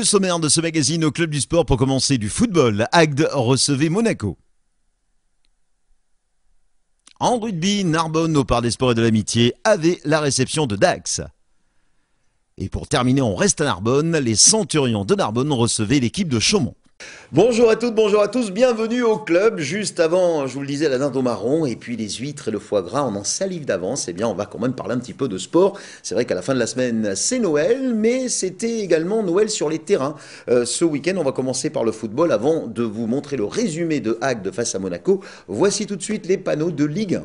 Le sommaire de ce magazine au Club du Sport pour commencer du football. Agde recevait Monaco. En rugby, Narbonne, au Parc des Sports et de l'Amitié, avait la réception de Dax. Et pour terminer, on reste à Narbonne. Les Centurions de Narbonne recevaient l'équipe de Chaumont. Bonjour à toutes, bonjour à tous, bienvenue au club. Juste avant, je vous le disais, la dinde au marron et puis les huîtres et le foie gras, on en salive d'avance. Eh bien, on va quand même parler un petit peu de sport. C'est vrai qu'à la fin de la semaine, c'est Noël, mais c'était également Noël sur les terrains. Ce week-end, on va commencer par le football avant de vous montrer le résumé de Agde face à Monaco. Voici tout de suite les panneaux de Ligue 1.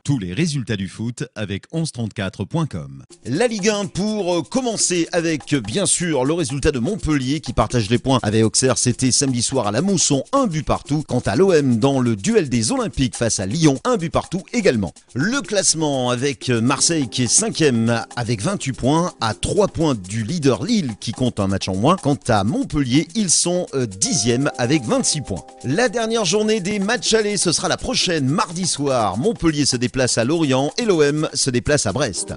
Tous les résultats du foot avec 1134.com. La Ligue 1 pour commencer avec bien sûr le résultat de Montpellier qui partage les points avec Auxerre. C'était samedi soir à la Mousson, un but partout. Quant à l'OM dans le duel des Olympiques face à Lyon, un but partout également. Le classement avec Marseille qui est 5e avec 28 points à 3 points du leader Lille qui compte un match en moins. Quant à Montpellier, ils sont 10e avec 26 points. La dernière journée des matchs allés, ce sera la prochaine mardi soir. Montpellier se déplace à Lorient et l'OM se déplace à Brest.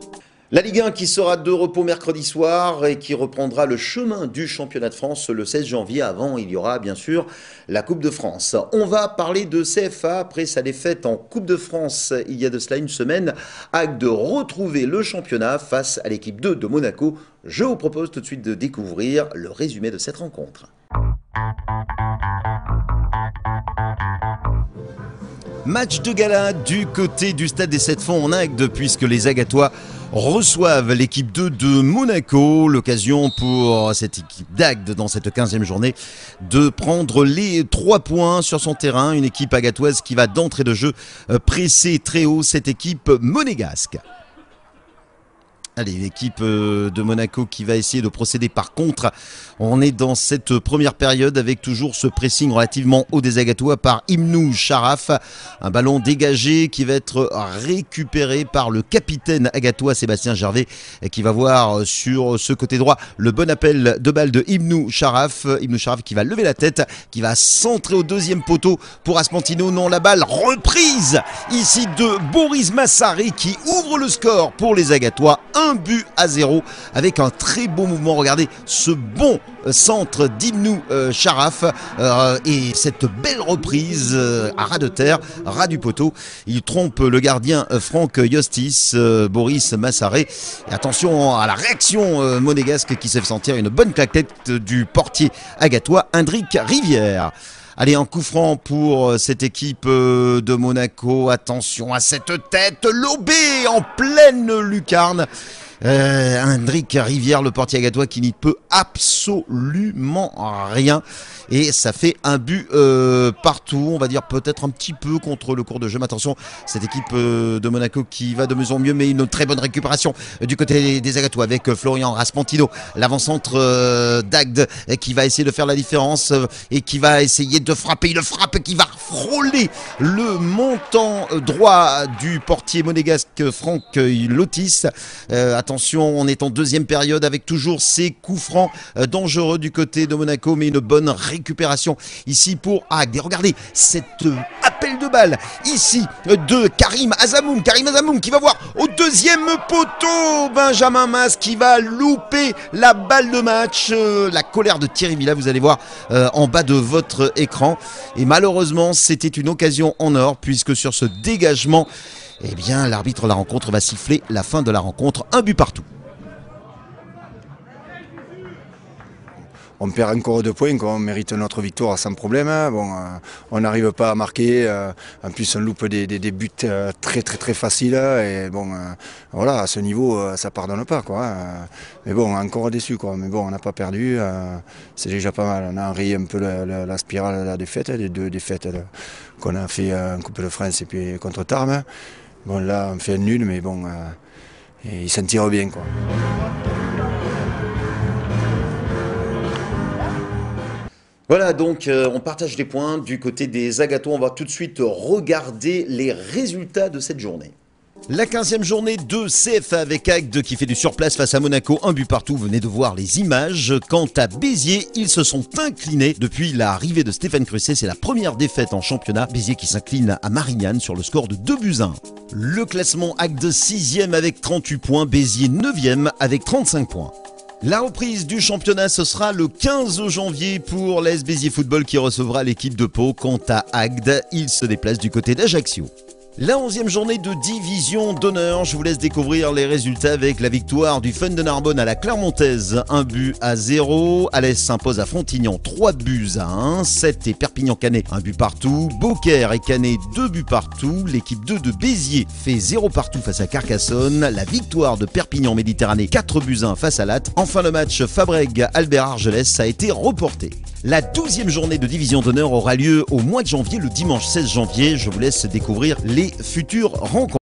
La Ligue 1 qui sera de repos mercredi soir et qui reprendra le chemin du championnat de France le 16 janvier. Avant, il y aura bien sûr la Coupe de France. On va parler de CFA après sa défaite en Coupe de France il y a de cela une semaine. Acte de retrouver le championnat face à l'équipe 2 de Monaco. Je vous propose tout de suite de découvrir le résumé de cette rencontre. Match de gala du côté du Stade des 7 Fonts en Agde puisque les Agatois reçoivent l'équipe 2 de Monaco. L'occasion pour cette équipe d'Agde dans cette 15e journée de prendre les 3 points sur son terrain. Une équipe agatoise qui va d'entrée de jeu presser très haut cette équipe monégasque. Allez, l'équipe de Monaco qui va essayer de procéder par contre. On est dans cette première période avec toujours ce pressing relativement haut des Agatois par Ibnou Charaf. Un ballon dégagé qui va être récupéré par le capitaine agatois Sébastien Gervais qui va voir sur ce côté droit le bon appel de balle de Ibnou Charaf. Ibnou Charaf qui va lever la tête, qui va centrer au deuxième poteau pour Aspantino. Non, la balle reprise ici de Boris Massaré qui ouvre le score pour les Agatois. 1-0 avec un très beau mouvement. Regardez ce bon centre d'Ibnou Charaf et cette belle reprise à ras de terre, ras du poteau. Il trompe le gardien Franck Yostis, Boris Massaré. Et attention à la réaction monégasque qui s'est fait sentir une bonne claquette du portier agatois Hendrik Rivière. Allez, un coup franc pour cette équipe de Monaco. Attention à cette tête lobée en pleine lucarne. Hendrik Rivière, le portier agatois qui n'y peut absolument rien. Et ça fait un but partout, on va dire peut-être un petit peu contre le cours de jeu. Mais attention, cette équipe de Monaco qui va de mieux en mieux, mais une très bonne récupération du côté des Agatois avec Florian Raspantino, l'avant-centre d'Agde qui va essayer de faire la différence et qui va essayer de frapper. Il frappe qui va frôler le montant droit du portier monégasque Franck Lotis. Attention, on est en deuxième période avec toujours ces coups francs dangereux du côté de Monaco, mais une bonne récupération ici pour Agde. Regardez cet appel de balle ici de Karim Azamoum. Karim Azamoum qui va voir au deuxième poteau Benjamin Mas qui va louper la balle de match. La colère de Thierry Villa, vous allez voir en bas de votre écran. Et malheureusement, c'était une occasion en or puisque sur ce dégagement, eh bien, l'arbitre de la rencontre va siffler la fin de la rencontre. Un but partout. On perd encore 2 points, on mérite notre victoire sans problème. Bon, on n'arrive pas à marquer. En plus, on loupe des buts très faciles. Et bon, voilà, à ce niveau, ça pardonne pas, quoi. Mais bon, encore déçu, quoi. Mais bon, on n'a pas perdu. C'est déjà pas mal. On a enrayé un peu la spirale de la défaite, les 2 défaites qu'on a fait en Coupe de France et puis contre Tarbes. Bon, là, on fait un nul, mais bon, il s'en tire bien, quoi. Voilà, donc on partage les points du côté des Agatois. On va tout de suite regarder les résultats de cette journée. La 15e journée de CFA avec Agde qui fait du surplace face à Monaco, un but partout, vous venez de voir les images. Quant à Béziers, ils se sont inclinés depuis l'arrivée de Stéphane Crusset, c'est la première défaite en championnat. Béziers qui s'incline à Marignane sur le score de 2-1. Le classement Agde 6e avec 38 points, Béziers 9e avec 35 points. La reprise du championnat, ce sera le 15 janvier pour l'AS Béziers Football qui recevra l'équipe de Pau. Quant à Agde, il se déplace du côté d'Ajaccio. La 11e journée de division d'honneur, je vous laisse découvrir les résultats avec la victoire du Fun de Narbonne à la Clermontaise, 1-0. Alès s'impose à Frontignan, 3-1. 7 et Perpignan-Canet, 1 but partout. Beaucaire et Canet, 2 buts partout. L'équipe 2 de Béziers fait 0 partout face à Carcassonne. La victoire de Perpignan-Méditerranée, 4-1 face à Latte. Enfin, le match Fabrègue-Albert-Argelès a été reporté. La 12e journée de division d'honneur aura lieu au mois de janvier, le dimanche 16 janvier. Je vous laisse découvrir les futures rencontres.